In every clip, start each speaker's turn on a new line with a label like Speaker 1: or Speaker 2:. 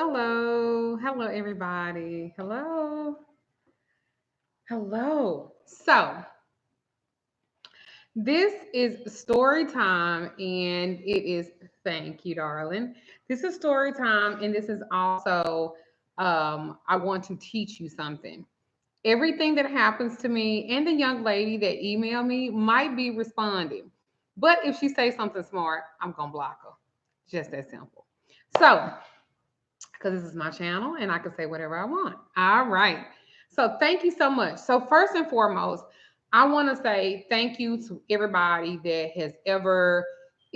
Speaker 1: Hello. Hello, everybody. Hello. Hello. So, this is story time, and it is, thank you, darling. This is story time, and this is also, I want to teach you something. Everything that happens to me and the young lady that emailed me might be responding. But if she says something smart, I'm going to block her. Just that simple. So, because this is my channel and I can say whatever I want. All right. So thank you so much. So first and foremost, I want to say thank you to everybody that has ever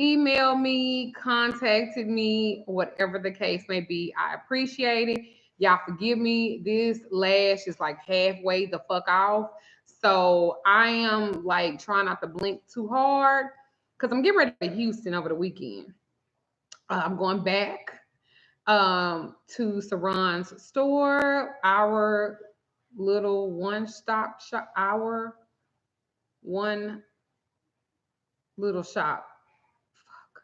Speaker 1: emailed me, contacted me, whatever the case may be. I appreciate it. Y'all forgive me. This lash is like halfway the fuck off. So I am like trying not to blink too hard because I'm getting ready to Houston over the weekend. I'm going back to Saran's store, our little one stop shop, our one little shop. Fuck.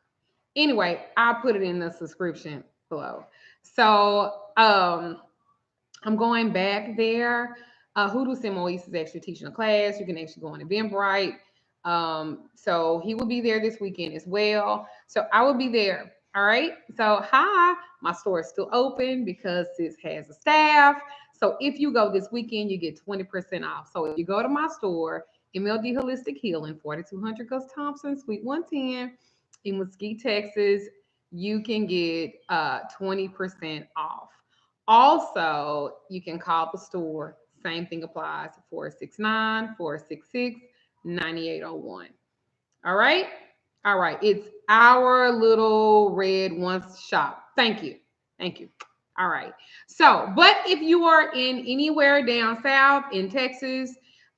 Speaker 1: Anyway, I'll put it in the subscription below. So I'm going back there. Hoodoo Simois is actually teaching a class. You can actually go on Eventbrite. So he will be there this weekend as well. So I will be there. All right. So hi, my store is still open because it has a staff. So if you go this weekend, you get 20% off. So if you go to my store, MLD Holistic Healing, 4200 Gus Thompson, Suite 110 in Mesquite, Texas, you can get 20% off. Also, you can call the store. Same thing applies, 469-466-9801. All right? All right. It's our little red one shop. Thank you. Thank you. All right. So, but if you are in anywhere down south in Texas,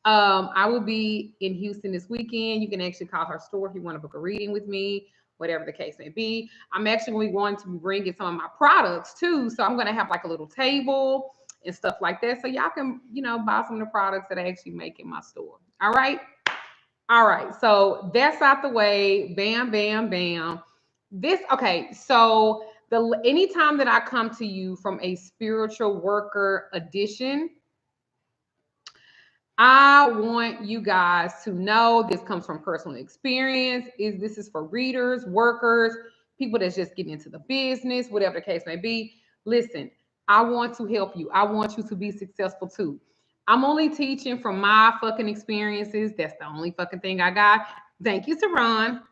Speaker 1: I will be in Houston this weekend. You can actually call her store if you want to book a reading with me, whatever the case may be. I'm actually going to be bringing some of my products too. So I'm going to have like a little table and stuff like that. So y'all can, buy some of the products that I actually make in my store. All right. All right, so that's out the way. Bam, bam, bam. Okay. So the anytime that I come to you from a spiritual worker edition, I want you guys to know this comes from personal experience. This is for readers, workers, people that's just getting into the business, whatever the case may be. Listen, I want to help you. I want you to be successful too. I'm only teaching from my fucking experiences. That's the only fucking thing I got. Thank you, Saran.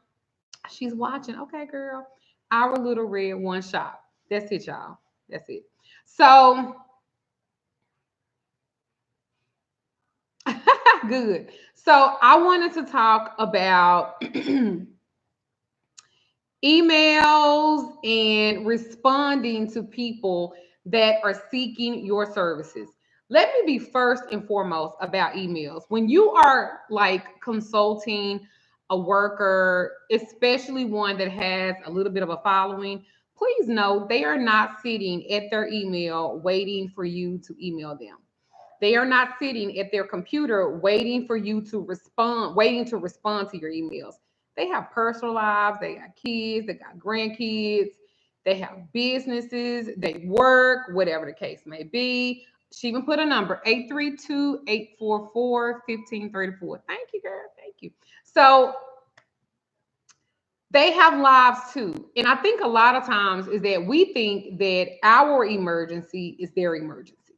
Speaker 1: She's watching. Okay, girl. Our little red one shop. That's it, y'all. That's it. So good. So I wanted to talk about emails and responding to people that are seeking your services. Let me be first and foremost about emails. When you are like consulting a worker, especially one that has a little bit of a following, please know they are not sitting at their email waiting for you to email them. They are not sitting at their computer waiting for you to respond, waiting to respond to your emails. They have personal lives, they got kids, they got grandkids, they have businesses, they work, whatever the case may be. She even put a number 832-844-1534. Thank you, girl. Thank you. So they have lives too. And I think a lot of times is that we think that our emergency is their emergency.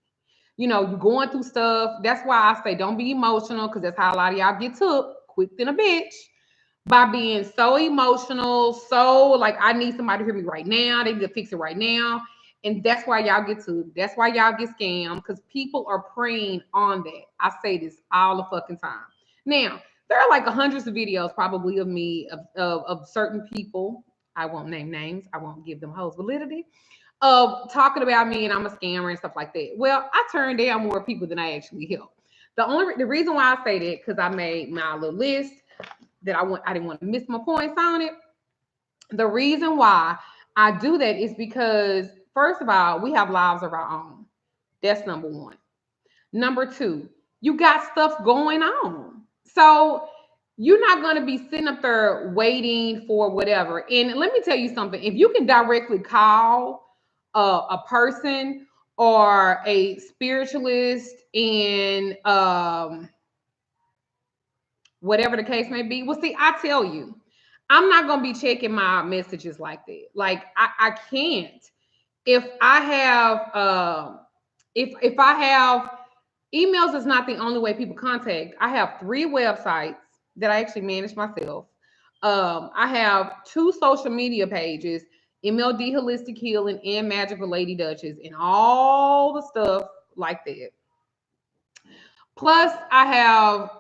Speaker 1: You're going through stuff. That's why I say don't be emotional, because that's how a lot of y'all get took quick than a bitch by being so emotional. So like, I need somebody to hear me right now. They need to fix it right now. And that's why y'all get to. That's why y'all get scammed, because people are preying on that. I say this all the fucking time. Now, there are like hundreds of videos probably of me of certain people. I won't name names. I won't give them hoes validity of talking about me and I'm a scammer and stuff like that. Well, I turn down more people than I actually help. The reason why I say that, because I made my little list that I didn't want to miss my points on it. The reason why I do that is because, first of all, we have lives of our own. That's number one. Number two, you got stuff going on. So you're not going to be sitting up there waiting for whatever. And let me tell you something. If you can directly call a person or a spiritualist in whatever the case may be. Well, see, I tell you, I'm not gonna be checking my messages like that. Like I can't. If I have if I have emails is not the only way people contact. I have 3 websites that I actually manage myself. I have 2 social media pages, MLD Holistic Healing and Magical Lady Duchess, and all the stuff like that. Plus, I have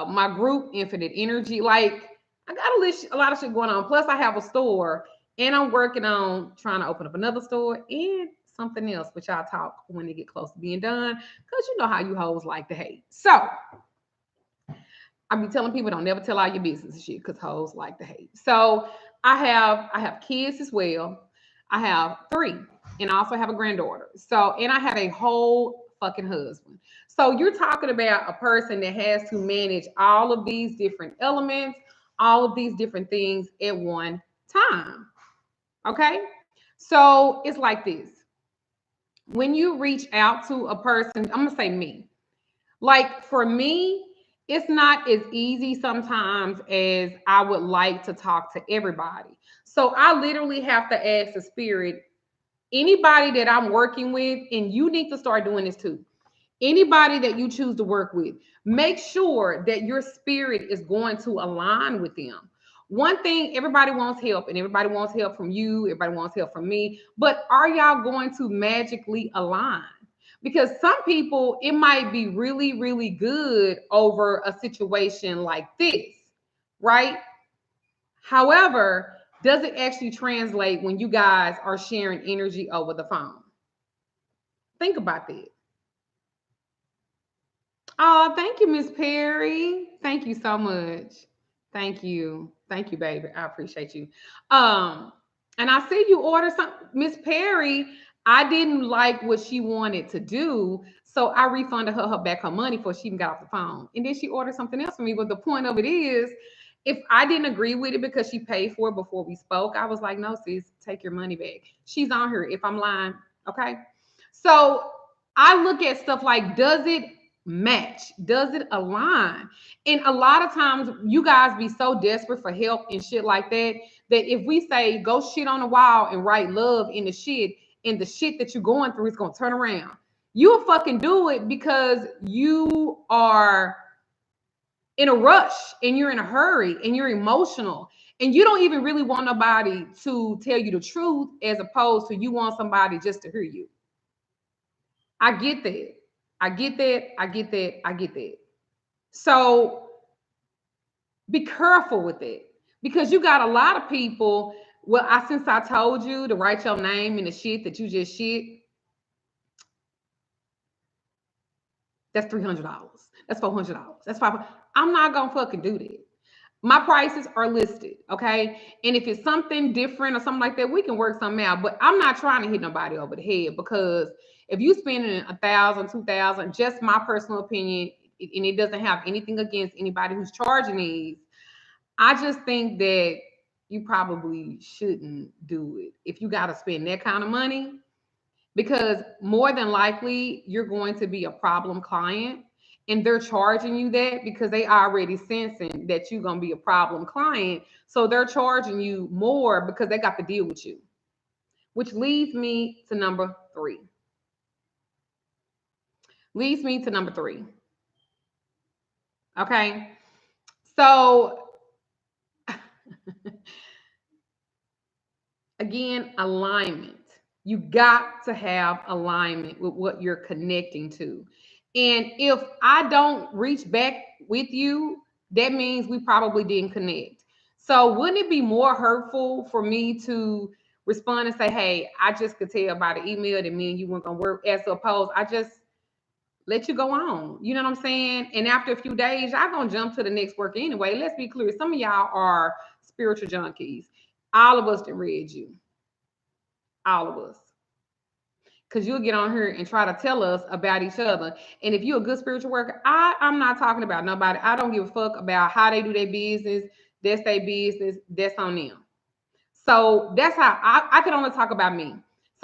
Speaker 1: my group Infinite Energy. Like I got a lot of shit going on. Plus, I have a store, and I'm working on trying to open up another store and something else, which I'll talk when they get close to being done. Because you know how you hoes like to hate. So I be telling people don't never tell all your business and shit because hoes like to hate. So I have kids as well. I have 3, and I also have a granddaughter. So and I have a whole fucking husband. So you're talking about a person that has to manage all of these different elements, all of these different things at one time. Okay? So it's like this. When you reach out to a person, I'm gonna say me. Like for me, it's not as easy sometimes as I would like to talk to everybody. So I literally have to ask the spirit, anybody that I'm working with, and you need to start doing this too. Anybody that you choose to work with, make sure that your spirit is going to align with them. One thing, everybody wants help, and everybody wants help from you, everybody wants help from me, but are y'all going to magically align? Because some people, it might be really, really good over a situation like this, right? However, does it actually translate when you guys are sharing energy over the phone? Think about that. Oh, thank you, Miss Perry. Thank you so much. Thank you. Thank you, baby. I appreciate you. Um, and I see you order some, Miss Perry. I didn't like what she wanted to do, so I refunded her back her money before she even got off the phone. And then she ordered something else for me. But the point of it is, if I didn't agree with it because she paid for it before we spoke, I was like, no, sis, take your money back. She's on here. If I'm lying, okay. So I look at stuff like, does it match? Does it align? And a lot of times you guys be so desperate for help and shit like that, that if we say go shit on the wall and write love in the shit, and the shit that you're going through is gonna turn around. You'll fucking do it because you are in a rush and you're in a hurry and you're emotional and you don't even really want nobody to tell you the truth as opposed to you want somebody just to hear you. I get that. I get that. I get that. I get that. So be careful with it because you got a lot of people. Well, since I told you to write your name in the shit that you just shit, that's $300. That's $400. That's $500. I'm not gonna fucking do that. My prices are listed, okay? And if it's something different or something like that, we can work something out. But I'm not trying to hit nobody over the head because if you spending 1,000, 2,000, just my personal opinion, and it doesn't have anything against anybody who's charging these, I just think that you probably shouldn't do it if you got to spend that kind of money because more than likely you're going to be a problem client and they're charging you that because they already sensing that you're going to be a problem client, so they're charging you more because they got to deal with you, which leads me to number three. Okay, so again, alignment. You got to have alignment with what you're connecting to. And if I don't reach back with you, that means we probably didn't connect. So wouldn't it be more hurtful for me to respond and say, hey, I just could tell by the email that me and you weren't gonna work, as opposed I just let you go on. You know what I'm saying? And after a few days, y'all gonna jump to the next work anyway. Let's be clear. Some of y'all are spiritual junkies. All of us that read you. All of us. Because you'll get on here and try to tell us about each other. And if you're a good spiritual worker, I'm not talking about nobody. I don't give a fuck about how they do their business. That's their business. That's on them. So that's how I can only talk about me.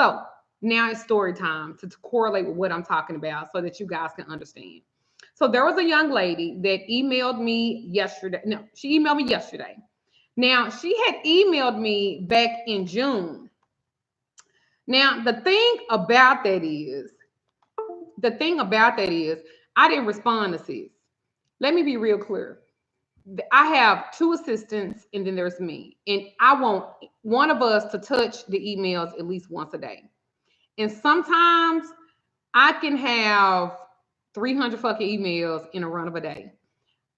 Speaker 1: So now it's story time to correlate with what I'm talking about so that you guys can understand. So there was a young lady that emailed me yesterday. No, she emailed me yesterday. Now she had emailed me back in June. Now the thing about that is, I didn't respond to sis. Let me be real clear. I have two assistants and then there's me. And I want one of us to touch the emails at least once a day. And sometimes I can have 300 fucking emails in a run of a day.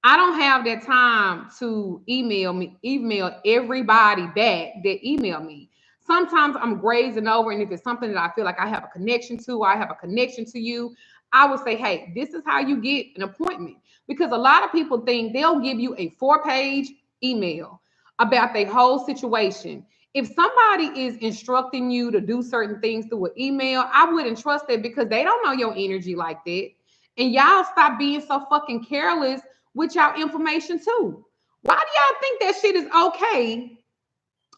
Speaker 1: I don't have that time to email everybody back that email me. Sometimes I'm grazing over, and if it's something that I feel like I have a connection to, I have a connection to you, I would say, hey, this is how you get an appointment. Because a lot of people think they'll give you a 4-page email about their whole situation. If somebody is instructing you to do certain things through an email, I wouldn't trust it because they don't know your energy like that. And y'all stop being so fucking careless with y'all information too. Why do y'all think that shit is okay?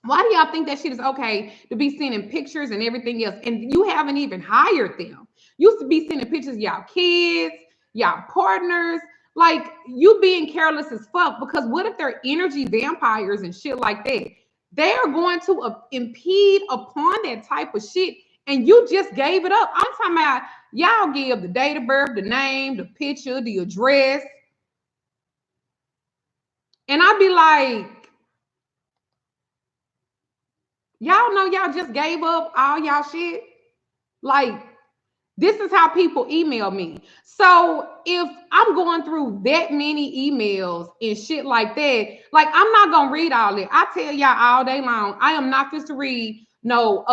Speaker 1: Why do y'all think that shit is okay to be sending pictures and everything else? And you haven't even hired them. You used to be sending pictures of y'all kids, y'all partners. Like, you being careless as fuck, because what if they're energy vampires and shit like that? They are going to impede upon that type of shit. And you just gave it up. I'm talking about y'all give the date of birth, the name, the picture, the address. And I'd be like, y'all know y'all just gave up all y'all shit. Like, this is how people email me. So if I'm going through that many emails and shit like that, like, I'm not gonna read all it. I tell y'all all day long, I am not just to read no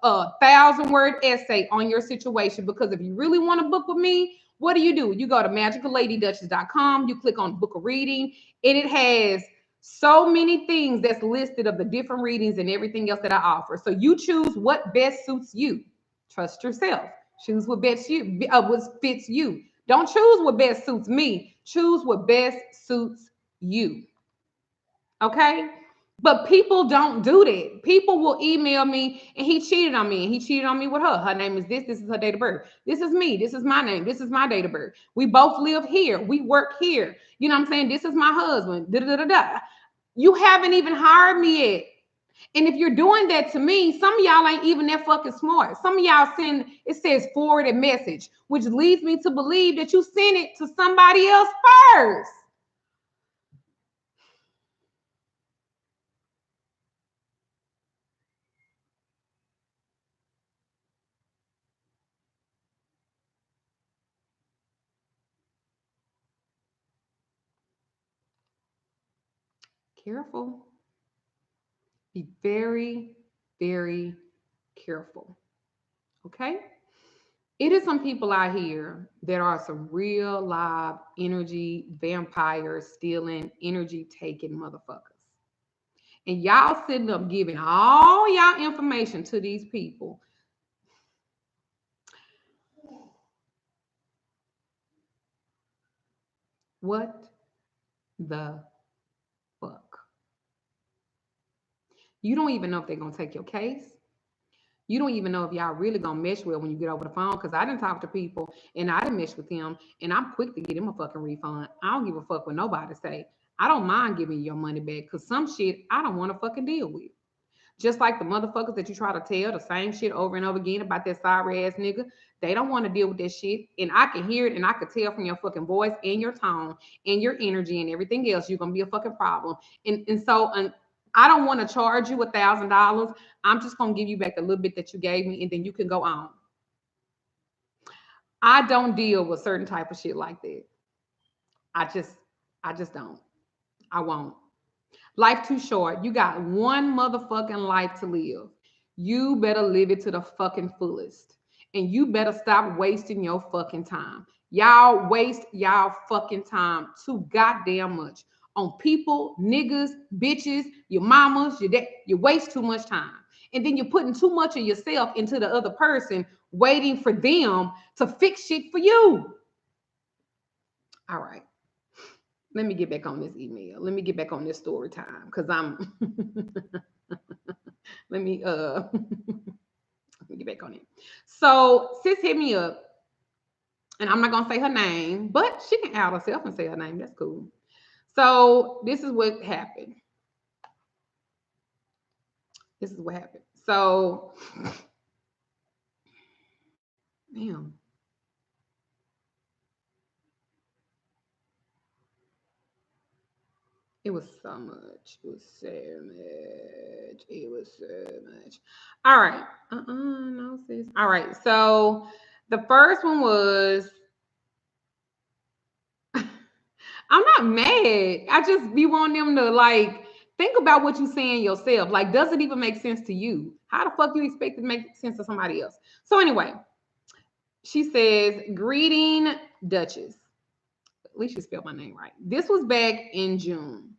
Speaker 1: 1,000-word essay on your situation, because if you really want to book with me, what do? You go to magicalladyduchess.com, you click on book a reading, and it has so many things that's listed of the different readings and everything else that I offer. So you choose what best suits you. Trust yourself. Choose what best what fits you. Don't choose what best suits me. Choose what best suits you. Okay? But people don't do that. People will email me, and he cheated on me, and he cheated on me with her. Her name is this. This is her date of birth. This is me. This is my name. This is my date of birth. We both live here. We work here. You know what I'm saying? This is my husband. Da, da, da, da. You haven't even hired me yet. And if you're doing that to me, some of y'all ain't even that fucking smart. Some of y'all send, it says forwarded message, which leads me to believe that you sent it to somebody else first. Careful. Be very, very careful. Okay? It is some people out here that are some real live energy vampires, stealing, energy taking motherfuckers. And y'all sitting up giving all y'all information to these people. What the fuck? You don't even know if they're gonna take your case. You don't even know if y'all really gonna mesh well when you get over the phone. Cause I didn't talk to people and I didn't mesh with them, and I'm quick to get him a fucking refund. I don't give a fuck what nobody say. I don't mind giving you your money back, cause some shit I don't want to fucking deal with. Just like the motherfuckers that you try to tell the same shit over and over again about that sorry ass nigga, they don't want to deal with that shit. And I can hear it, and I could tell from your fucking voice and your tone and your energy and everything else, you're gonna be a fucking problem. And I don't want to charge you $1,000. I'm just gonna give you back a little bit that you gave me, and then you can go on. I don't deal with certain type of shit like that. I just, I just don't. I won't. Life too short. You got one motherfucking life to live. You better live it to the fucking fullest. And you better stop wasting your fucking time. Y'all waste y'all fucking time too goddamn much on people, niggas, bitches, your mamas, your dad. You waste too much time. And then you're putting too much of yourself into the other person, waiting for them to fix shit for you. All right. Let me get back on this email. Let me get back on this story time, because I'm let me Let me get back on it. So sis hit me up, and I'm not gonna say her name, but she can out herself and say her name. That's cool. So this is what happened. This is what happened. So, damn. It was so much. It was so much. It was so much. All right. No, sis. All right. So the first one was I'm not mad. I just be wanting them to like think about what you're saying yourself. Like, does it even make sense to you? How the fuck you expect it to make sense to somebody else? So anyway, she says, greeting Duchess. At least you spelled my name right. This was back in June.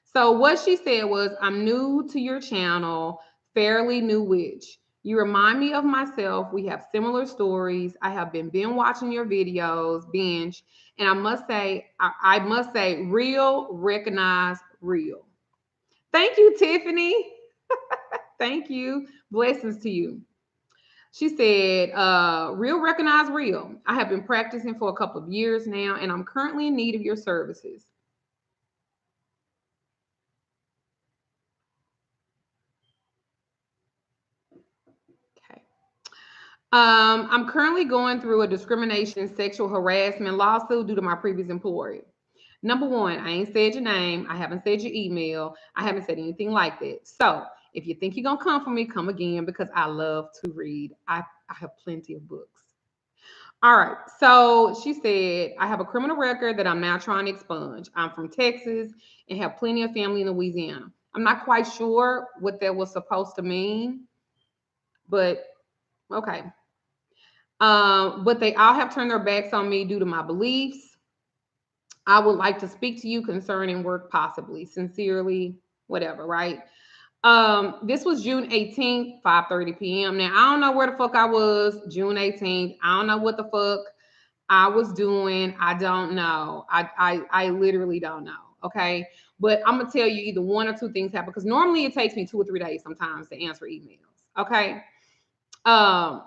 Speaker 1: So what she said was, I'm new to your channel, fairly new witch. You remind me of myself. We have similar stories. I have been watching your videos, binge, and I must say, real, recognize real. Thank you, Tiffany. Thank you. Blessings to you. She said, real, recognize real. I have been practicing for a couple of years now, and I'm currently in need of your services. Okay. I'm currently going through a discrimination, sexual harassment lawsuit due to my previous employer. Number one, I ain't said your name. I haven't said your email. I haven't said anything like that. So if you think you're going to come for me, come again because I love to read. I have plenty of books. All right. So she said, I have a criminal record that I'm now trying to expunge. I'm from Texas and have plenty of family in Louisiana. I'm not quite sure what that was supposed to mean, but okay. But they all have turned their backs on me due to my beliefs. I would like to speak to you concerning work, possibly. Sincerely, whatever, right? This was June 18th, 5:30 p.m. Now, I don't know where the fuck I was June 18th. I don't know what the fuck I was doing. I don't know. I literally don't know. Okay. But I'm gonna tell you either one or two things happen because normally it takes me 2 or 3 days sometimes to answer emails. Okay. Um,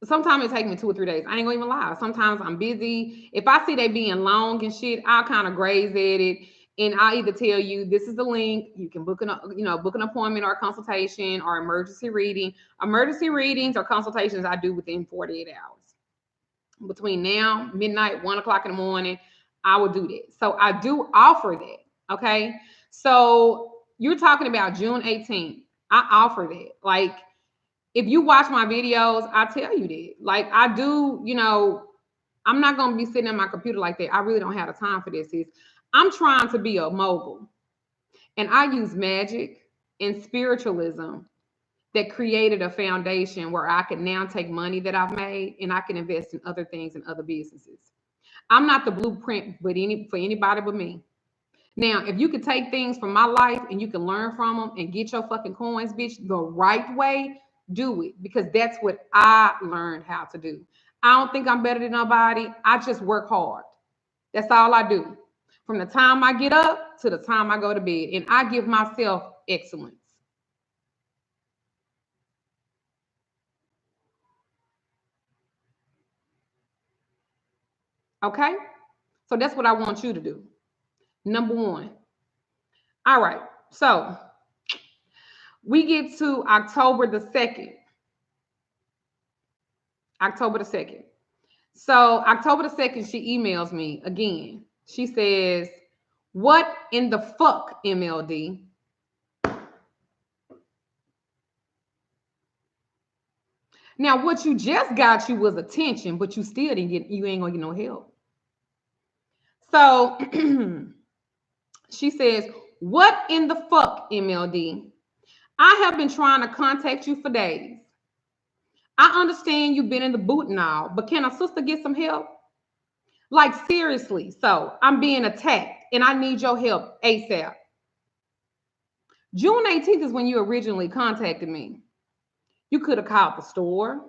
Speaker 1: Sometimes it takes me 2 or 3 days. I ain't gonna even lie. Sometimes I'm busy. If I see they being long and shit, I'll kind of graze at it. And I'll either tell you this is the link. You can book an appointment or a consultation or emergency reading. Emergency readings or consultations I do within 48 hours. Between now, midnight, 1 o'clock in the morning, I will do that. So I do offer that. Okay. So you're talking about June 18th. I offer that. Like, if you watch my videos, I tell you that. Like, I do, I'm not gonna be sitting at my computer like that. I really don't have the time for this. I'm trying to be a mogul, and I use magic and spiritualism that created a foundation where I can now take money that I've made and I can invest in other things and other businesses. I'm not the blueprint, but for anybody but me. Now, if you could take things from my life and you can learn from them and get your fucking coins, bitch, the right way, do it because that's what I learned how to do. I don't think I'm better than nobody. I just work hard. That's all I do. From the time I get up to the time I go to bed, and I give myself excellence. Okay? So that's what I want you to do. Number one. All right. So we get to October the 2nd. October the 2nd. So October the 2nd, she emails me again. She says, what in the fuck, MLD? Now, what you just got you was attention, but you ain't gonna get no help. So she says, what in the fuck, MLD? I have been trying to contact you for days. I understand you've been in the boot now, but can a sister get some help? Like, seriously. So I'm being attacked and I need your help ASAP. June 18th is when you originally contacted me. You could have called the store.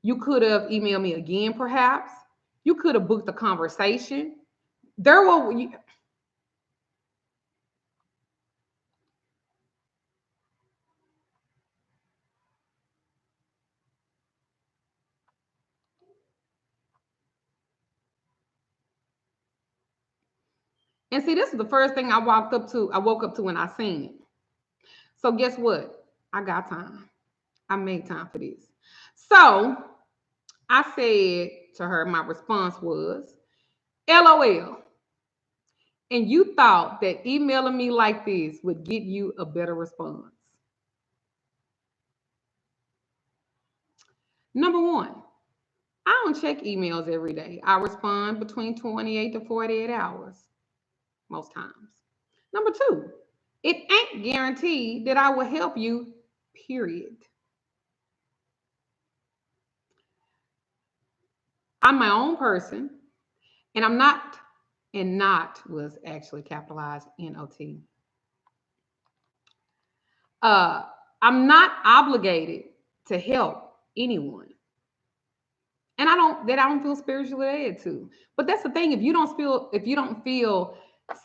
Speaker 1: You could have emailed me again, perhaps. You could have booked a conversation. There were And see, this is the first thing I woke up to when I seen it. So guess what? I got time. I made time for this. So I said to her, my response was, LOL. And you thought that emailing me like this would get you a better response. Number one, I don't check emails every day. I respond between 28 to 48 hours most times. Number two, it ain't guaranteed that I will help you, period. I'm my own person, and not was actually capitalized NOT. Uh, I'm not obligated to help anyone. And I don't feel spiritually led to. But that's the thing. If you don't feel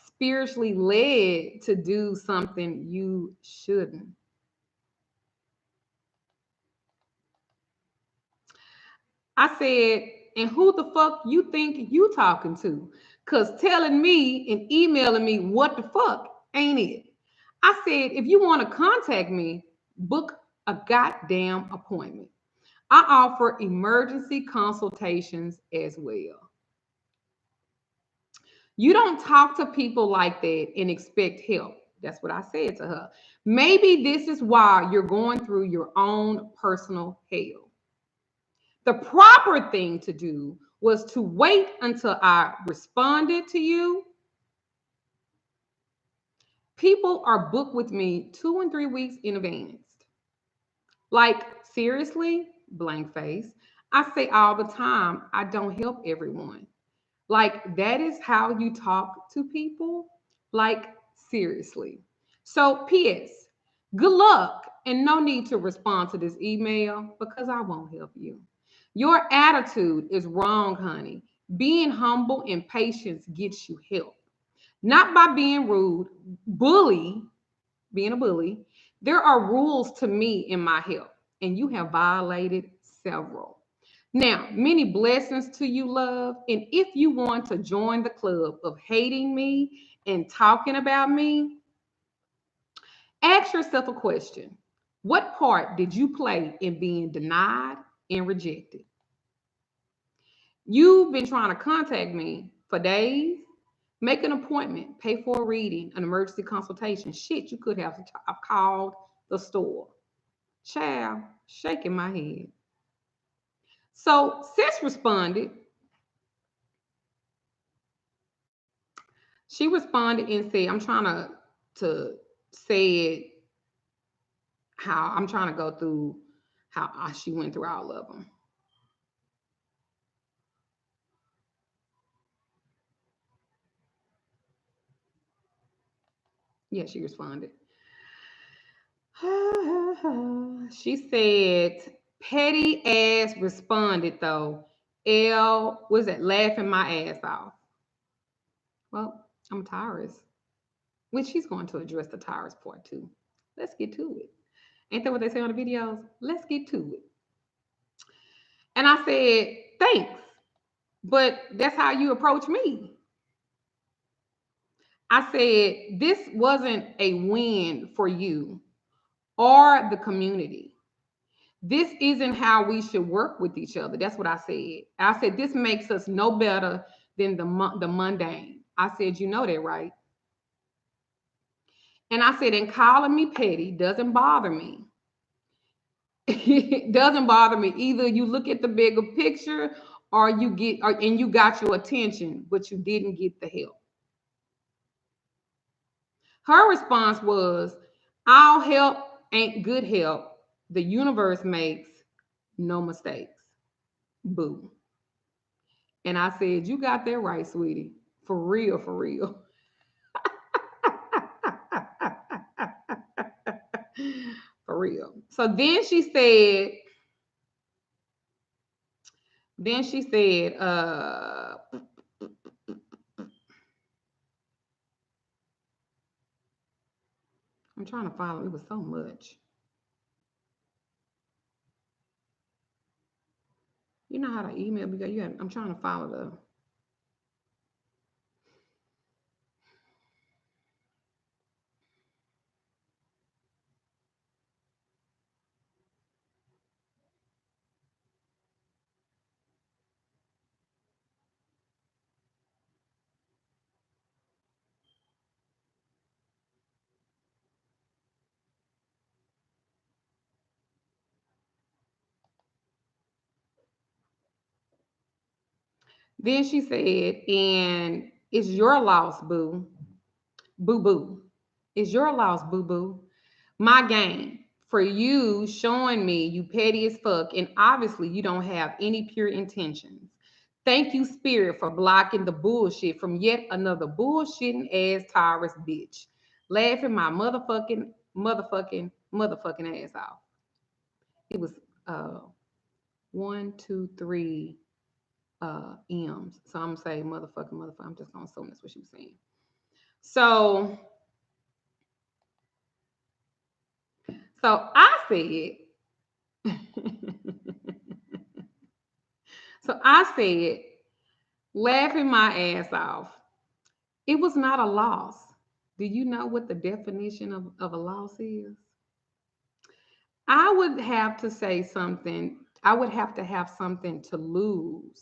Speaker 1: spiritually led to do something, you shouldn't. I said, and who the fuck you think you talking to? Cause telling me and emailing me what the fuck ain't it? I said, if you want to contact me, book a goddamn appointment. I offer emergency consultations as well. You don't talk to people like that and expect help. That's what I said to her. Maybe this is why you're going through your own personal hell. The proper thing to do was to wait until I responded to you. People are booked with me 2 and 3 weeks in advance. Like, seriously, blank face. I say all the time, I don't help everyone. Like, that is how you talk to people? Like, seriously. So, P.S. Good luck and no need to respond to this email because I won't help you. Your attitude is wrong, honey. Being humble and patient gets you help. Not by being rude, being a bully. There are rules to me in my help, and you have violated several. Now, many blessings to you, love. And if you want to join the club of hating me and talking about me, ask yourself a question. What part did you play in being denied and rejected? You've been trying to contact me for days. Make an appointment, pay for a reading, an emergency consultation. Shit, you could have called the store. Child, shaking my head. So sis responded. She responded and said, I'm trying to say it how I'm trying to go through how she went through all of them. Yeah, she responded. She said, petty ass responded though. L was it laughing my ass off. Well, I'm Taurus, which she's going to address the Taurus part too. Let's get to it. Ain't that what they say on the videos? Let's get to it. And I said, thanks, but that's how you approach me. I said, this wasn't a win for you or the community. This isn't how we should work with each other. That's what I said. I said, this makes us no better than the mundane. I said, you know that, right? And I said, and calling me petty doesn't bother me. It doesn't bother me. Either you look at the bigger picture or and you got your attention, but you didn't get the help. Her response was, all help ain't good help. The universe makes no mistakes. Boo. And I said, you got that right, sweetie. For real, for real. For real. So then she said, I'm trying to follow. It was so much. You know how to email because I'm trying to follow the. Then she said, and it's your loss, boo. Boo boo. It's your loss, boo boo. My game for you showing me you petty as fuck, and obviously you don't have any pure intentions. Thank you, Spirit, for blocking the bullshit from yet another bullshitting ass Taurus bitch. Laughing my motherfucking ass off. It was uh 1, 2, 3 M's. So I'm gonna say motherfucking. I'm just gonna assume that's what she was saying. So I said, so I said, laughing my ass off. It was not a loss. Do you know what the definition of a loss is? I would have to say something. I would have to have something to lose.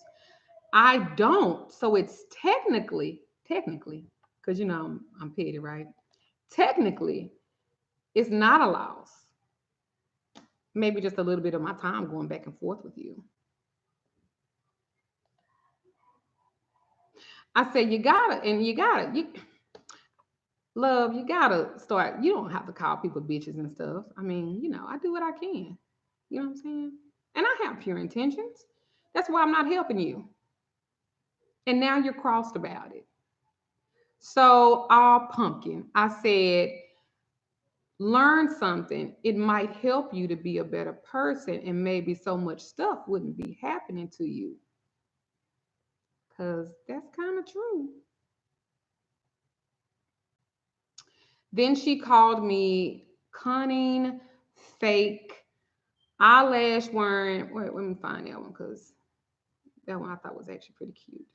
Speaker 1: I don't. So it's technically, because I'm petty, right? Technically, it's not a loss. Maybe just a little bit of my time going back and forth with you. I said, you love, you gotta start. You don't have to call people bitches and stuff. I mean, I do what I can. You know what I'm saying? And I have pure intentions. That's why I'm not helping you. And now you're crossed about it. So, all pumpkin, I said, learn something. It might help you to be a better person, and maybe so much stuff wouldn't be happening to you. Because that's kind of true. Then she called me cunning, fake, eyelash wearing. Wait, let me find that one because that one I thought was actually pretty cute.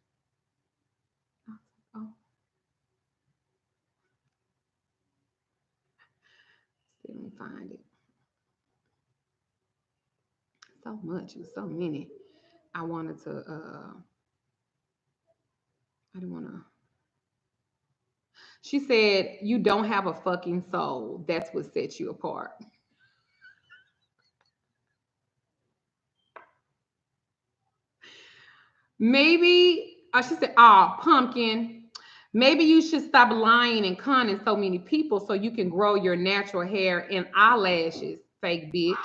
Speaker 1: Oh, let me find it. So much. It was so many. I wanted to. I didn't want to. She said, "You don't have a fucking soul. That's what sets you apart." Maybe she said, "Oh, pumpkin. Maybe you should stop lying and conning so many people so you can grow your natural hair and eyelashes, fake bitch.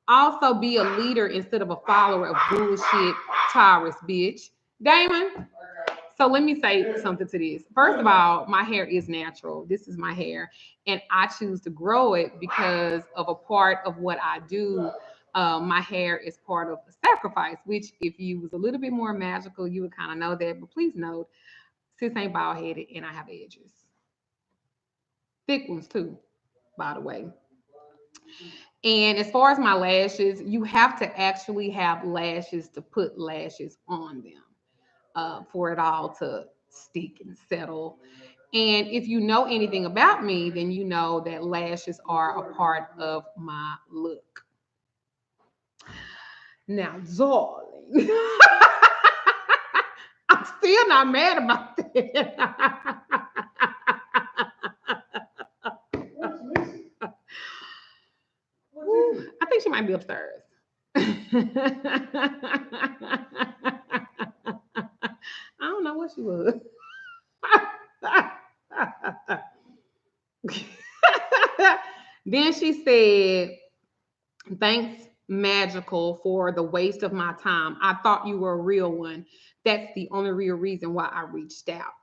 Speaker 1: Also be a leader instead of a follower of bullshit Taurus, bitch." Damon, so let me say something to this. First of all, my hair is natural. This is my hair, and I choose to grow it because of a part of what I do. My hair is part of a sacrifice, which if you was a little bit more magical, you would kind of know that. But please note, sis ain't bald headed, and I have edges, thick ones too, by the way. And as far as my lashes, you have to actually have lashes to put lashes on them for it all to stick and settle. And if you know anything about me, then you know that lashes are a part of my look. Now, darling, I'm still not mad about that. I think she might be upstairs. I don't know what she was. Then she said, "Thanks, Magical, for the waste of my time. I thought you were a real one. That's the only real reason why I reached out.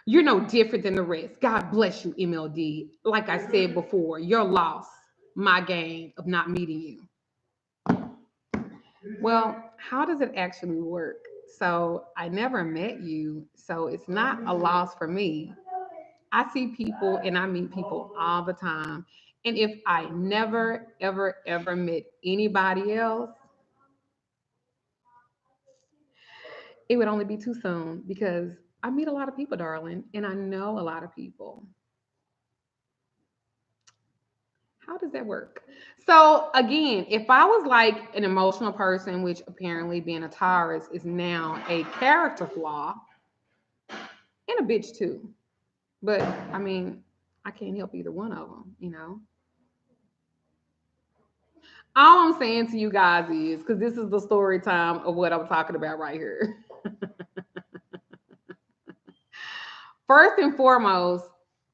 Speaker 1: You're no different than the rest. God bless you, MLD. Like I said before, your loss, my gain of not meeting you." Well, how does it actually work? So I never met you, so it's not a loss for me. I see people and I meet people all the time. And if I never, ever, ever met anybody else, it would only be too soon because I meet a lot of people, darling, and I know a lot of people. How does that work? So again, if I was like an emotional person, which apparently being a Taurus is now a character flaw and a bitch too. But I mean, I can't help either one of them. All I'm saying to you guys is, because this is the story time of what I'm talking about right here. First and foremost,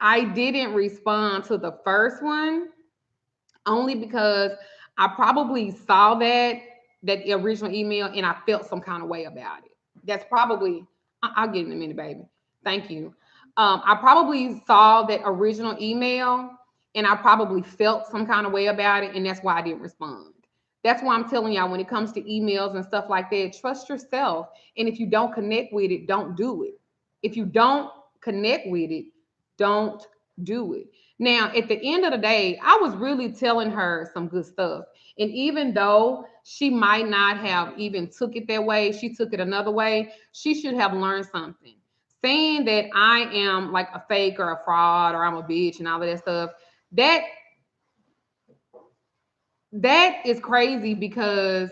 Speaker 1: I didn't respond to the first one only because I probably saw that original email and I felt some kind of way about it. That's probably I'll get in a minute, baby. Thank you. I probably saw that original email and I probably felt some kind of way about it, and that's why I didn't respond. That's why I'm telling y'all when it comes to emails and stuff like that, trust yourself. And if you don't connect with it, don't do it. If you don't connect with it, don't do it. Now, at the end of the day, I was really telling her some good stuff. And even though she might not have even took it that way, she took it another way, she should have learned something. Saying that I am like a fake or a fraud or I'm a bitch and all of that stuff, that that is crazy because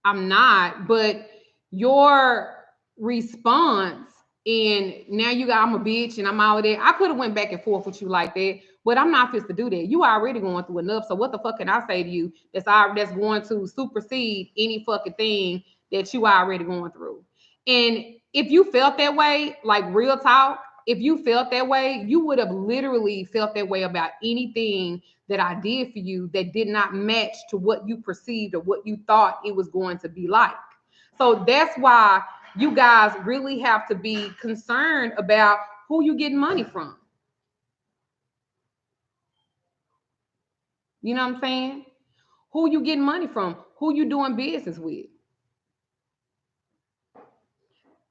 Speaker 1: I'm not, but your response and now you got I'm a bitch and I'm all of that. I could have went back and forth with you like that, but I'm not fit to do that. You already going through enough. So what the fuck can I say to you that's going to supersede any fucking thing that you already going through? And if you felt that way, like real talk, if you felt that way, you would have literally felt that way about anything that I did for you that did not match to what you perceived or what you thought it was going to be like. So that's why you guys really have to be concerned about who you getting money from. You know what I'm saying? Who you getting money from? Who you doing business with?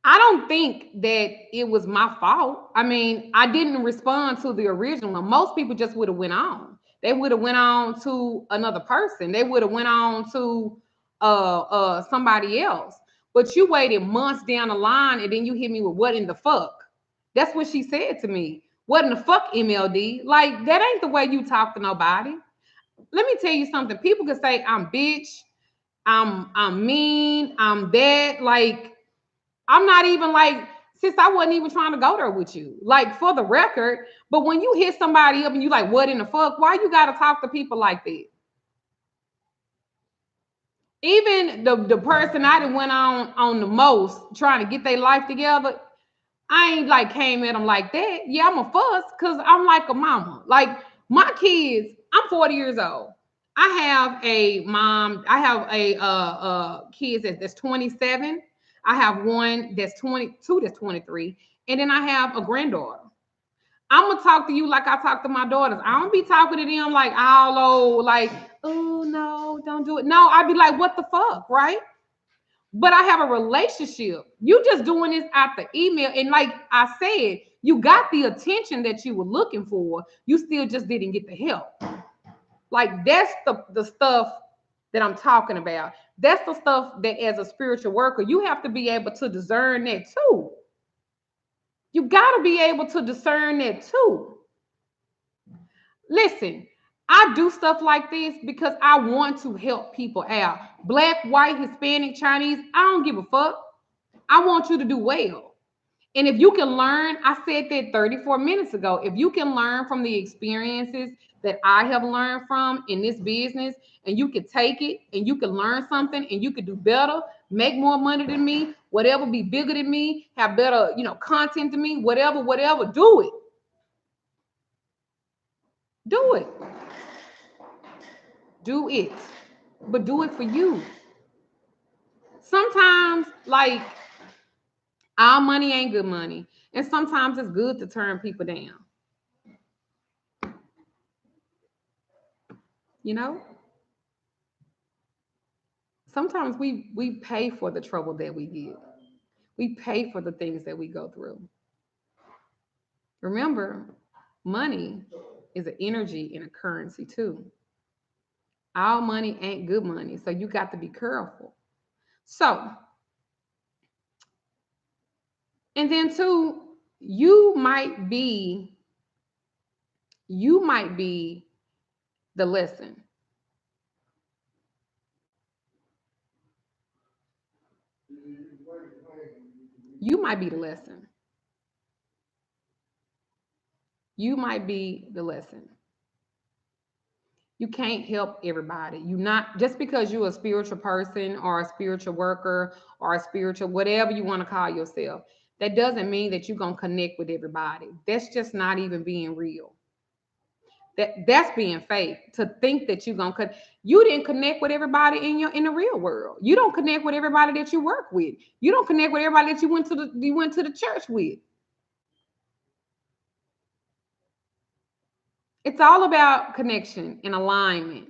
Speaker 1: I don't think that it was my fault. I mean, I didn't respond to the original one. Most people just would have went on. They would have went on to another person. They would have went on to somebody else. But you waited months down the line and then you hit me with what in the fuck? That's what she said to me. What in the fuck, MLD? Like that ain't the way you talk to nobody. Let me tell you something. People can say I'm bitch, I'm mean, I'm that. Like I'm not even like, sis, I wasn't even trying to go there with you. Like for the record, but when you hit somebody up and you like, what in the fuck? Why you gotta talk to people like that? Even the person I done went on the most trying to get their life together, I ain't like came at them like that. Yeah, I'm a fuss because I'm like a mama. Like my kids, I'm 40 years old. I have a mom, I have a kids that's 27. I have one that's 22 that's 23, and then I have a granddaughter. I'm gonna talk to you like I talk to my daughters. I don't be talking to them like all old, like, oh no, don't do it. No, I'd be like, what the fuck, right? But I have a relationship. You just doing this out the email. And like I said, you got the attention that you were looking for. You still just didn't get the help. Like that's the stuff that I'm talking about. That's the stuff that as a spiritual worker, you have to be able to discern that too. You got to be able to discern that too. Listen, I do stuff like this because I want to help people out. Black, white, Hispanic, Chinese, I don't give a fuck. I want you to do well. And if you can learn, I said that 34 minutes ago, if you can learn from the experiences that I have learned from in this business, and you can take it and you can learn something and you can do better, make more money than me, whatever, be bigger than me, have better, content than me, whatever, do it. Do it. Do it. But do it for you. Sometimes, like, our money ain't good money. And sometimes it's good to turn people down. You know? Sometimes we pay for the trouble that we get. We pay for the things that we go through. Remember, money is an energy and a currency too. All money ain't good money, so you got to be careful. So, and then too, you might be the lesson. You might be the lesson. You might be the lesson. You can't help everybody. You not just because you're a spiritual person or a spiritual worker or a spiritual whatever you want to call yourself. That doesn't mean that you're gonna connect with everybody. That's just not even being real. That's being fake. To think that you're gonna you didn't connect with everybody in the real world. You don't connect with everybody that you work with. You don't connect with everybody that you went to the church with. It's all about connection and alignment.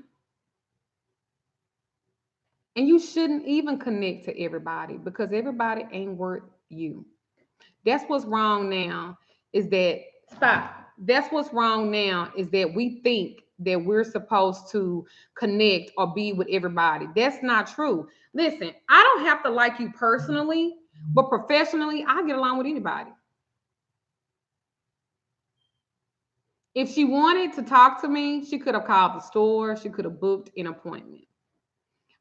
Speaker 1: And you shouldn't even connect to everybody because everybody ain't worth you. That's what's wrong now is that stop. That's what's wrong now is that we think that we're supposed to connect or be with everybody. That's not true. Listen, I don't have to like you personally, but professionally, I get along with anybody. If she wanted to talk to me, she could have called the store, she could have booked an appointment.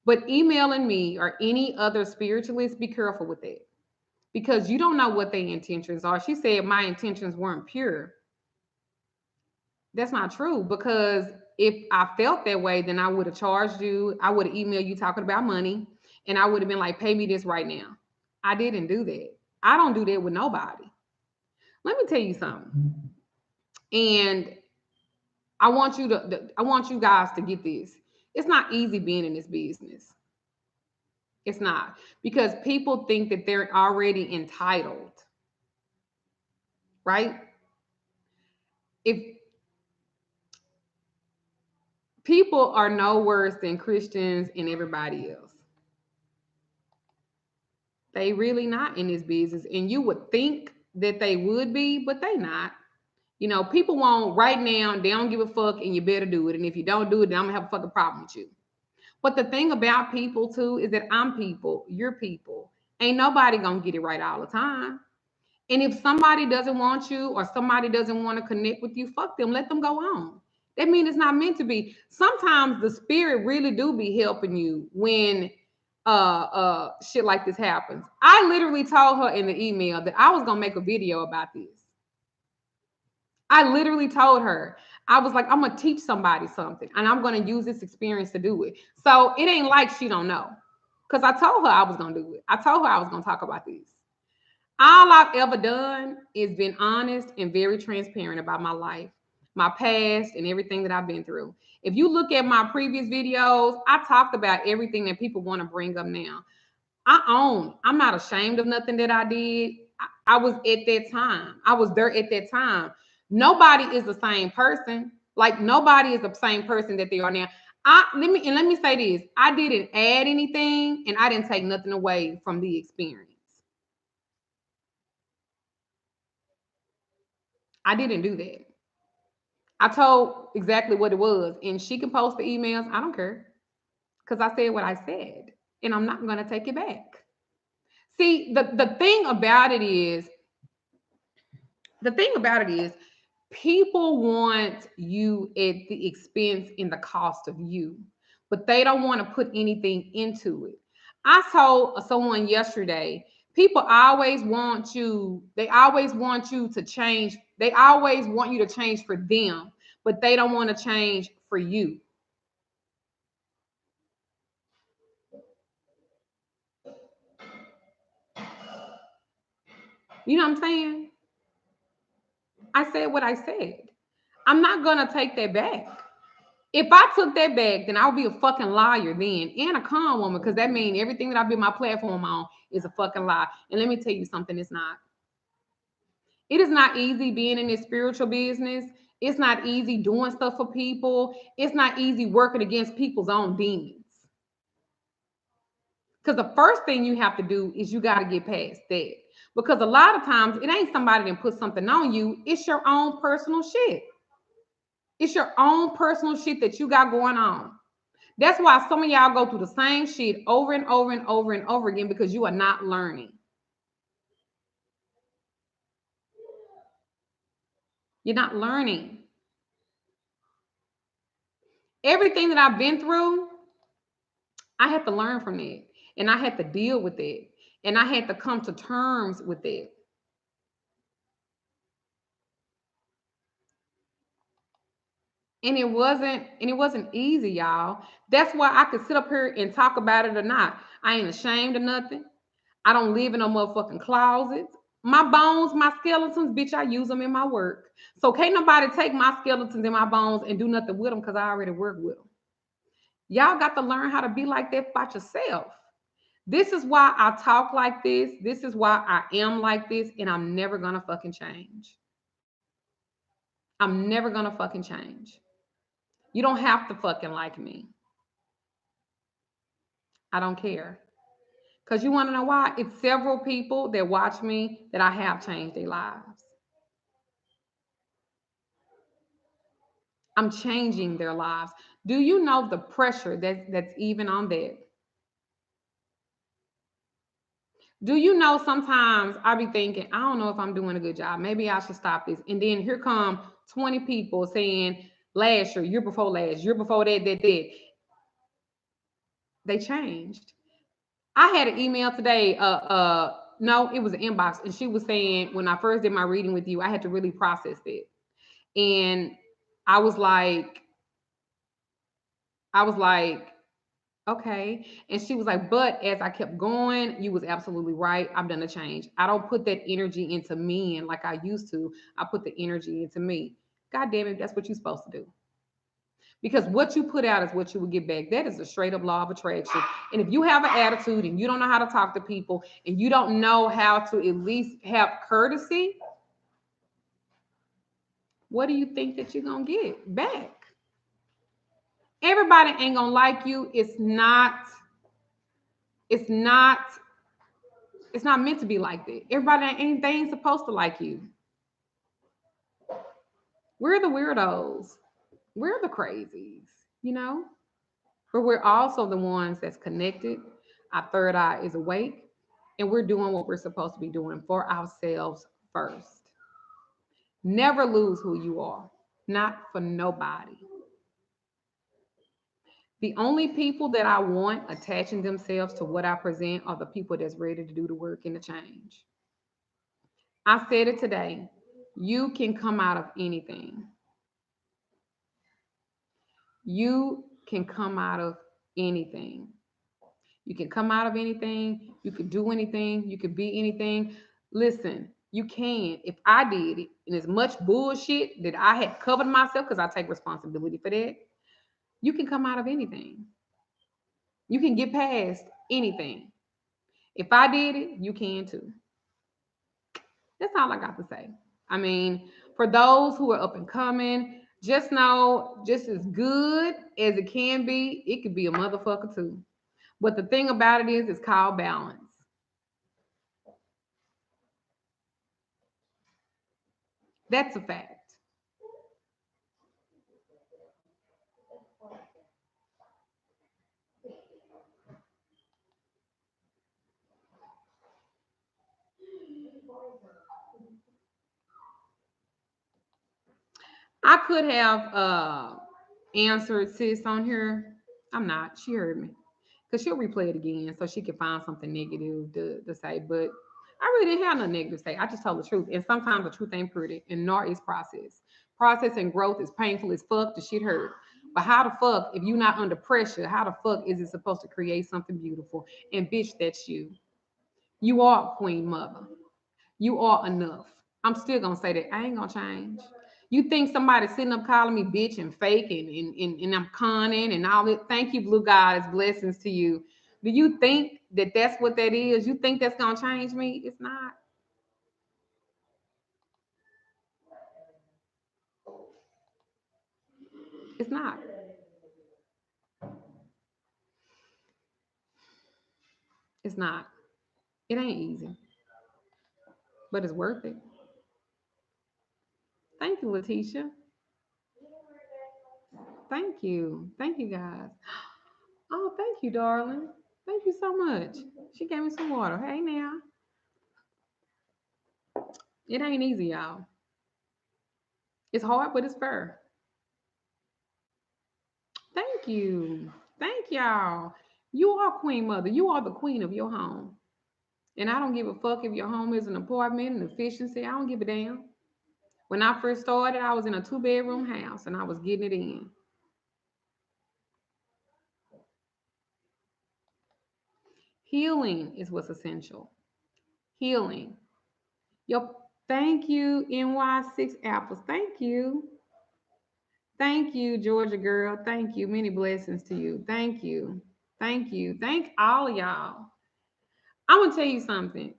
Speaker 1: But emailing me or any other spiritualist, be careful with that because you don't know what their intentions are. She said my intentions weren't pure. That's not true because if I felt that way, then I would have charged you. I would have emailed you talking about money and I would have been like, pay me this right now. I didn't do that. I don't do that with nobody. Let me tell you something. And I want you guys to get this. It's not easy being in this business. It's not because people think that they're already entitled, right? If people are no worse than Christians and everybody else, they really not in this business. And you would think that they would be, but they not. You know, people won't right now, they don't give a fuck and you better do it. And if you don't do it, then I'm gonna have a fucking problem with you. But the thing about people too is that I'm people, you're people. Ain't nobody gonna get it right all the time. And if somebody doesn't want you or somebody doesn't want to connect with you, fuck them, let them go on. That means it's not meant to be. Sometimes the spirit really do be helping you when shit like this happens. I literally told her in the email that I was gonna make a video about this. I literally told her, I was like, I'm gonna teach somebody something and I'm gonna use this experience to do it. So it ain't like she don't know. Because I told her I was gonna do it. I told her I was gonna talk about this. All I've ever done is been honest and very transparent about my life, my past, and everything that I've been through. If you look at my previous videos, I talked about everything that people want to bring up now. I'm not ashamed of nothing that I did. I was at that time. I was there at that time. Nobody is the same person. Like nobody is the same person that they are now. Let me say this. I didn't add anything and I didn't take nothing away from the experience. I didn't do that. I told exactly what it was, and she can post the emails. I don't care because I said what I said, and I'm not going to take it back. See, the thing about it is, the thing about it is, people want you at the expense and the cost of you, but they don't want to put anything into it. I told someone yesterday, people always want you, they always want you to change. They always want you to change for them, but they don't want to change for you. You know what I'm saying? I said what I said. I'm not going to take that back. If I took that back, then I'll be a fucking liar then and a con woman because that means everything that I build my platform on is a fucking lie. And let me tell you something, it's not. It is not easy being in this spiritual business. It's not easy doing stuff for people. It's not easy working against people's own demons. Because the first thing you have to do is you got to get past that. Because a lot of times it ain't somebody that put something on you, it's your own personal shit. It's your own personal shit that you got going on. That's why some of y'all go through the same shit over and over and over and over again because you are not learning. You're not learning. Everything that I've been through, I had to learn from it. And I had to deal with it. And I had to come to terms with it. And it wasn't easy, y'all. That's why I could sit up here and talk about it or not. I ain't ashamed of nothing. I don't live in no motherfucking closets. My bones, my skeletons, bitch, I use them in my work. So can't nobody take my skeletons and my bones and do nothing with them because I already work with them. Y'all got to learn how to be like that by yourself. This is why I talk like this. This is why I am like this, and I'm never gonna fucking change. I'm never gonna fucking change. You don't have to fucking like me. I don't care. Because you want to know why? It's several people that watch me that I have changed their lives. I'm changing their lives. Do you know the pressure that's even on that? Do you know sometimes I be thinking, I don't know if I'm doing a good job. Maybe I should stop this. And then here come 20 people saying last year before last, year before that. They changed. I had an email today. No, it was an inbox, and she was saying when I first did my reading with you, I had to really process it, and I was like, I was like, okay. And she was like, but as I kept going, you was absolutely right. I've done a change. I don't put that energy into men like I used to. I put the energy into me. God damn it, that's what you're supposed to do. Because what you put out is what you will get back. That is a straight up law of attraction. And if you have an attitude and you don't know how to talk to people and you don't know how to at least have courtesy, what do you think that you're going to get back? Everybody ain't going to like you. It's not, it's not meant to be like that. They ain't supposed to like you. We're the weirdos. We're the crazies, you know? But we're also the ones that's connected. Our third eye is awake, and we're doing what we're supposed to be doing for ourselves first. Never lose who you are, not for nobody. The only people that I want attaching themselves to what I present are the people that's ready to do the work and the change. I said it today. You can come out of anything. You can come out of anything. You can come out of anything. You can do anything. You can be anything. Listen, you can. If I did it, and as much bullshit that I had covered myself, because I take responsibility for that, you can come out of anything. You can get past anything. If I did it, you can too. That's all I got to say. I mean, for those who are up and coming, just know, just as good as it can be, it could be a motherfucker too. But the thing about it is, it's called balance. That's a fact. I could have answered sis on here. I'm not. She heard me. Because she'll replay it again so she can find something negative to say. But I really didn't have no negative to say. I just told the truth. And sometimes the truth ain't pretty. And nor is process. Process and growth is painful as fuck. The shit hurt. But how the fuck, if you're not under pressure, how the fuck is it supposed to create something beautiful? And bitch, that's you. You are queen mother. You are enough. I'm still gonna say that. I ain't gonna change. You think somebody sitting up calling me bitch and fake and I'm conning and all that? Thank you, blue God. It's blessings to you. Do you think that that's what that is? You think that's gonna change me? It's not. It's not. It's not. It ain't easy, but it's worth it. Thank you, Letitia. Thank you. Thank you, guys. Oh, thank you, darling. Thank you so much. She gave me some water. Hey, now. It ain't easy, y'all. It's hard, but it's fair. Thank you. Thank y'all. You are queen mother. You are the queen of your home. And I don't give a fuck if your home is an apartment, an efficiency. I don't give a damn. When I first started, I was in a 2-bedroom house and I was getting it in. Healing is what's essential. Healing. Yep. Thank you, NY6 Apples. Thank you. Thank you, Georgia girl. Thank you. Many blessings to you. Thank you. Thank you. Thank all of y'all. I'm going to tell you something.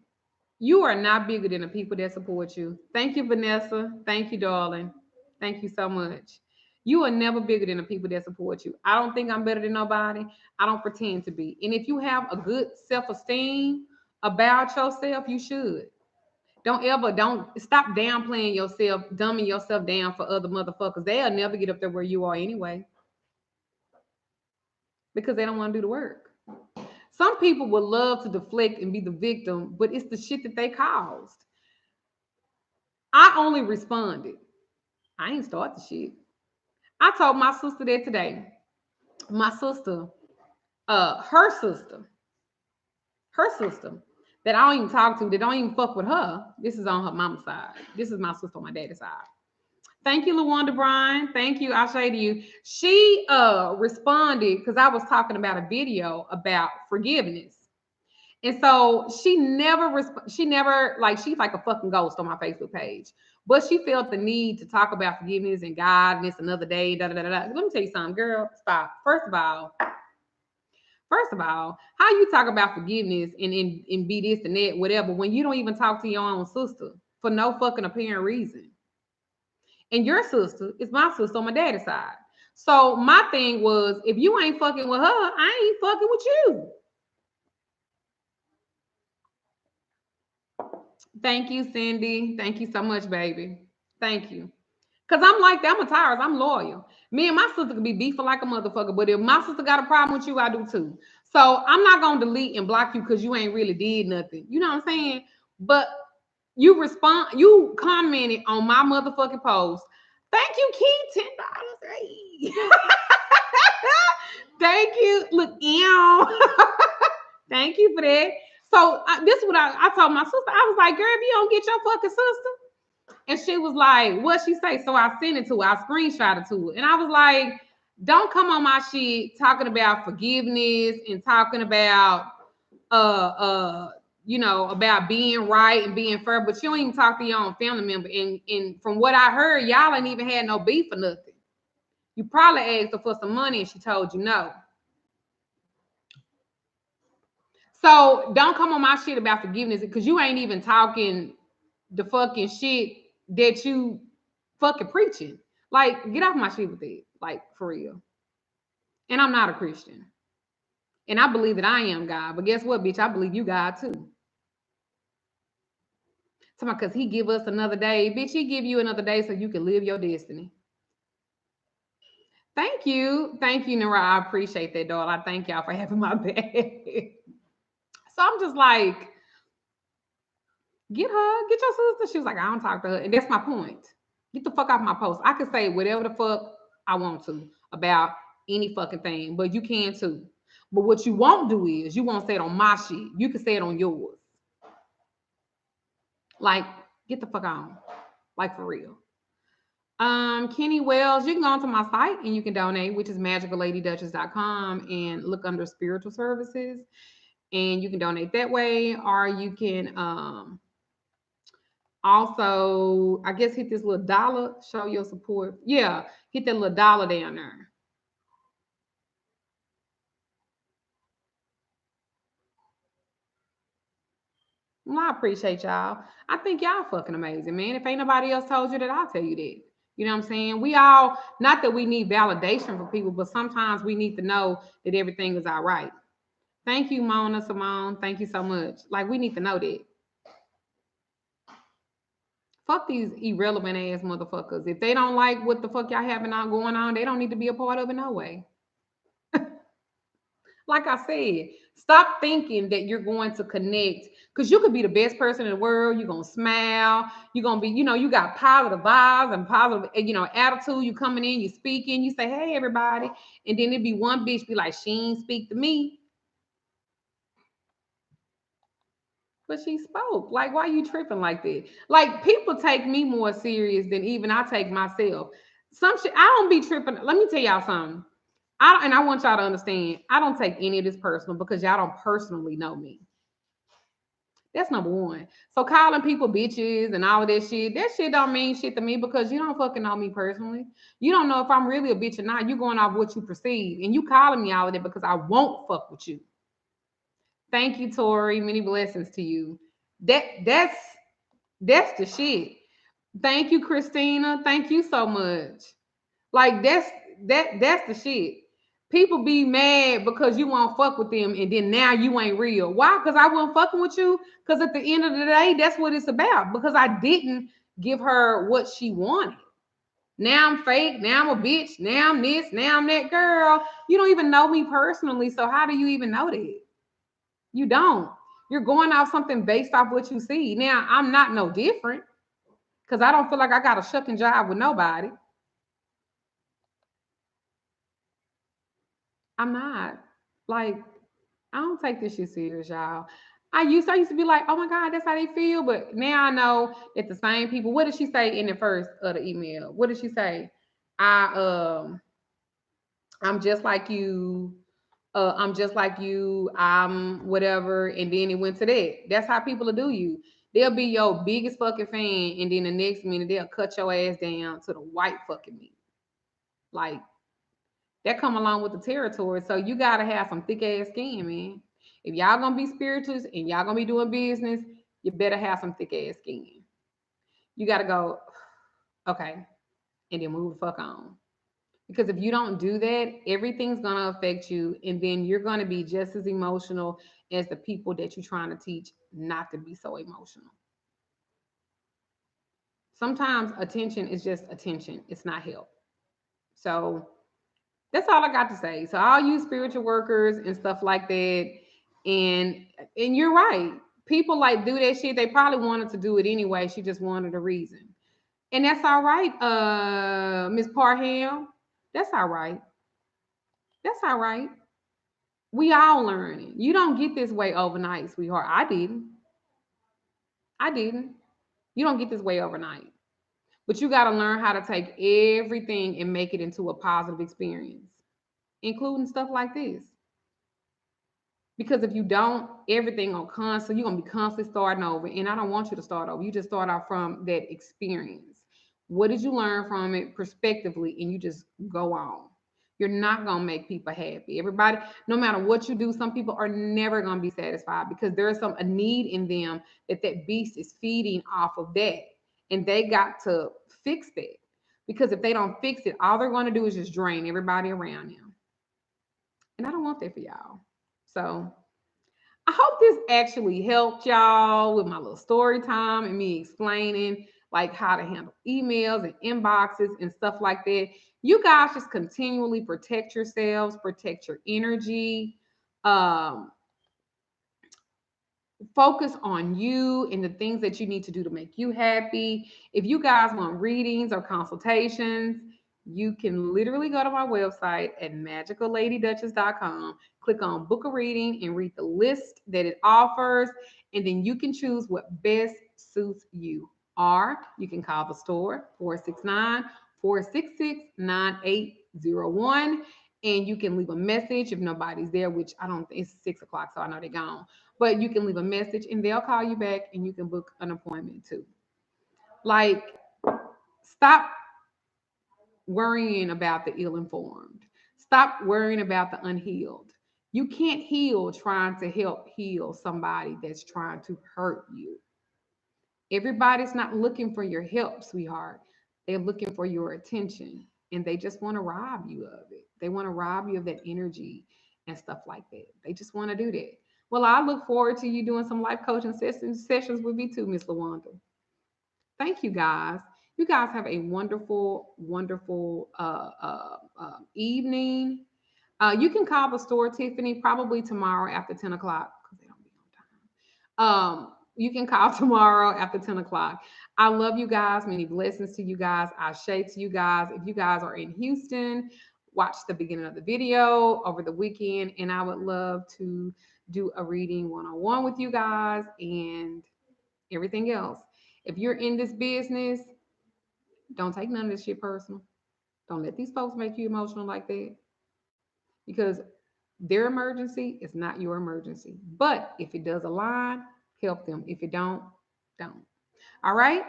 Speaker 1: You are not bigger than the people that support you. Thank you, Vanessa. Thank you, darling. Thank you so much. You are never bigger than the people that support you. I don't think I'm better than nobody. I don't pretend to be. And if you have a good self-esteem about yourself, you should. Don't stop downplaying yourself, dumbing yourself down for other motherfuckers. They'll never get up there where you are anyway because they don't want to do the work. Some people would love to deflect and be the victim, but it's the shit that they caused. I only responded. I ain't start the shit. I told my sister that today. My sister, her sister, that I don't even talk to, that don't even fuck with her. This is on her mama's side. This is my sister on my daddy's side. Thank you, LaWanda Bryan. Thank you. I'll say to you. She responded because I was talking about a video about forgiveness. And so she never, like, she's like a fucking ghost on my Facebook page. But she felt the need to talk about forgiveness and God and it's another day. Da, da, da, da. Let me tell you something, girl. Stop. First of all, how you talk about forgiveness and be this and that, whatever, when you don't even talk to your own sister for no fucking apparent reason. And your sister is my sister on my daddy's side. So my thing was, if you ain't fucking with her, I ain't fucking with you. Thank you, Cindy. Thank you so much, baby. Thank you. Cause I'm like that. I'm a Taurus. I'm loyal. Me and my sister could be beefing like a motherfucker, but if my sister got a problem with you, I do too. So I'm not gonna delete and block you because you ain't really did nothing. You know what I'm saying? But you commented on my motherfucking post. Thank you, Keith. $10. Hey. Thank you. Look, thank you for that. So this is what I told my sister. I was like, girl, if you don't get your fucking sister. And she was like, what she say? So I sent it to her. I screenshot it to her. And I was like, don't come on my shit talking about forgiveness and talking about about being right and being fair, but you don't even talk to your own family member. And from what I heard, y'all ain't even had no beef or nothing. You probably asked her for some money and she told you no. So don't come on my shit about forgiveness because you ain't even talking the fucking shit that you fucking preaching. Like, get off my shit with it. Like, for real. And I'm not a Christian. And I believe that I am God. But guess what, bitch? I believe you God too. Because he give us another day. Bitch, he give you another day so you can live your destiny. Thank you. Thank you, Nara. I appreciate that, doll. I thank y'all for having my back. So I'm just like, get your sister. She was like, I don't talk to her. And that's my point. Get the fuck off my post. I can say whatever the fuck I want to about any fucking thing, but you can too. But what you won't do is you won't say it on my shit. You can say it on yours. Like, get the fuck on. Like, for real. Kenny Wells, you can go onto my site and you can donate, which is magicalladyduchess.com, and look under spiritual services. And you can donate that way, or you can also, I guess, hit this little dollar, show your support. Yeah, hit that little dollar down there. Well, I appreciate y'all. I think y'all fucking amazing, man. If ain't nobody else told you that, I'll tell you that. You know what I'm saying? We all, not that we need validation from people, but sometimes we need to know that everything is all right. Thank you, Mona Simone. Thank you so much. Like, we need to know that. Fuck these irrelevant ass motherfuckers. If they don't like what the fuck y'all having on going on, they don't need to be a part of it no way. Like I said, stop thinking that you're going to connect, because you could be the best person in the world. You're going to smile. You're going to be, you got positive vibes and positive, attitude. You coming in, you speaking, you say, hey, everybody. And then it'd be one bitch be like, she ain't speak to me. But she spoke. Like, why you tripping like that? Like, people take me more serious than even I take myself. Some shit, I don't be tripping. Let me tell y'all something. And I want y'all to understand, I don't take any of this personal because y'all don't personally know me. That's number one. So calling people bitches and all of that shit don't mean shit to me because you don't fucking know me personally. You don't know if I'm really a bitch or not. You going off what you perceive. And you calling me all of that because I won't fuck with you. Thank you, Tori. Many blessings to you. That's the shit. Thank you, Christina. Thank you so much. Like that's the shit. People be mad because you won't fuck with them, and then now you ain't real. Why? Because I wasn't fucking with you. Because at the end of the day, that's what it's about. Because I didn't give her what she wanted. Now I'm fake. Now I'm a bitch. Now I'm this. Now I'm that girl. You don't even know me personally, so how do you even know that? You don't. You're going off something based off what you see. Now I'm not no different because I don't feel like I got a shuck and jive with nobody. I'm not. Like, I don't take this shit serious, y'all. I used to be like, oh my God, that's how they feel. But now I know that the same people. What did she say in the first of the email? What did she say? I I'm just like you. I'm just like you. I'm whatever. And then it went to that. That's how people will do you. They'll be your biggest fucking fan, and then the next minute they'll cut your ass down to the white fucking meat. Like that come along with the territory. So you gotta have some thick ass skin, man. If y'all gonna be spiritualists and y'all gonna be doing business, you better have some thick ass skin. You gotta go, okay, and then move the fuck on. Because if you don't do that, everything's gonna affect you, and then you're gonna be just as emotional as the people that you're trying to teach not to be so emotional. Sometimes attention is just attention, it's not help. So that's all I got to say. So I'll use spiritual workers and stuff like that. And and you're right. People like do that shit. They probably wanted to do it anyway. She just wanted a reason. And that's all right, Miss Parham. That's all right. That's all right. We all learning. You don't get this way overnight, sweetheart. I didn't. I didn't. You don't get this way overnight. But you got to learn how to take everything and make it into a positive experience, including stuff like this. Because if you don't, everything on constant, you're gonna be constantly starting over. And I don't want you to start over. You just start out from that experience. What did you learn from it prospectively? And you just go on. You're not gonna make people happy. Everybody, no matter what you do, some people are never gonna be satisfied because there is some a need in them that that beast is feeding off of that, and they got to fix that. Because if they don't fix it, all they're gonna do is just drain everybody around them. And I don't want that for y'all. So I hope this actually helped y'all with my little story time and me explaining like how to handle emails and inboxes and stuff like that. You guys just continually protect yourselves, protect your energy. Um, Focus on you and the things that you need to do to make you happy. If you guys want readings or consultations, you can literally go to my website at magicalladyduchess.com, click on book a reading and read the list that it offers, and then you can choose what best suits you. Or you can call the store 469-466-9801, and you can leave a message if nobody's there, which I don't think it's 6 o'clock, so I know they're gone. But you can leave a message and they'll call you back and you can book an appointment too. Like, stop worrying about the ill informed, stop worrying about the unhealed. You can't heal trying to help heal somebody that's trying to hurt you. Everybody's not looking for your help, sweetheart. They're looking for your attention and they just want to rob you of it. They want to rob you of that energy and stuff like that. They just want to do that. Well, I look forward to you doing some life coaching sessions with me too, Miss Lawanda. Thank you guys. You guys have a wonderful, wonderful evening. You can call the store, Tiffany, probably tomorrow after 10 o'clock because they don't be on time. You can call tomorrow after 10 o'clock. I love you guys. Many blessings to you guys. I shade to you guys. If you guys are in Houston, watch the beginning of the video over the weekend. And I would love to do a reading one-on-one with you guys and everything else. If you're in this business, don't take none of this shit personal. Don't let these folks make you emotional like that because their emergency is not your emergency. But if it does align, help them. If it don't. All right?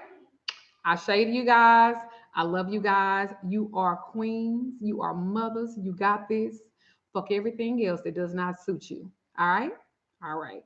Speaker 1: I say to you guys, I love you guys. You are queens. You are mothers. You got this. Fuck everything else that does not suit you. All right? All right.